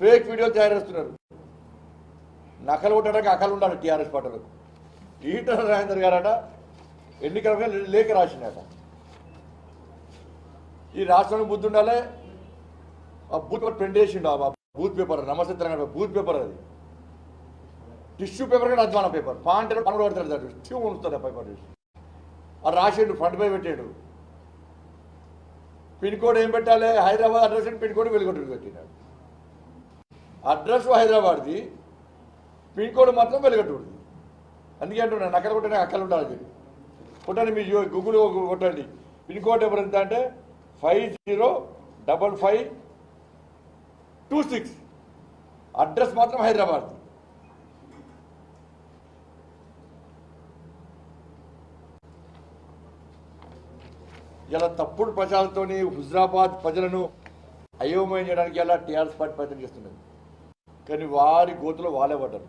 Fake వీడియోలు తయారు చేస్తున్నారు. నకలు కొట్టడానికి అకలు ఉండాలి టీఆర్ఎస్ పార్టీలకు. ఈటల రాజేందర్ గారట ఎన్నికల లేఖ రాసినట. ఈ రాష్ట్రానికి బుద్ధి ఉండాలి. ఆ బూత్ పేపర్ ప్రింట్ చేసిండు. ఆ బూత్ పేపర్ నమస్తే తెలంగాణ బూత్ పేపర్, అది టిష్యూ పేపర్ కూడా అధ్వాన పేపర్. పాంటే పనులు పడతాడు, టిష్యూ ఉంచుతాడు ఆ పేపర్. ఆ రాసిండు, ఫ్రంట్ పై పెట్టాడు. పిన్ కోడ్ ఏం పెట్టాలి? హైదరాబాద్ అడ్రస్ అని పిన్ కోడ్ వెలుగొట్టు పెట్టినాడు. అడ్రస్ హైదరాబాద్ది, పిన్ కోడ్ మాత్రం వెలుగట్టుది. అందుకే అంటున్నాను నకలు కొట్టనే అక్కలు ఉండాలి. కొట్టండి, మీ గూగుల్ కొట్టండి. పిన్ కోడ్ ఎవరు ఎంత అంటే 505526. అడ్రస్ మాత్రం హైదరాబాద్. ఇలా తప్పుడు ప్రచారంతో హుజరాబాద్ ప్రజలను అయోమయం చేయడానికి ఇలా టీఆర్ఎస్ పార్టీ ప్రయత్నం చేస్తున్నది. కానీ వారి గోతులో వాళ్ళే పడ్డారు.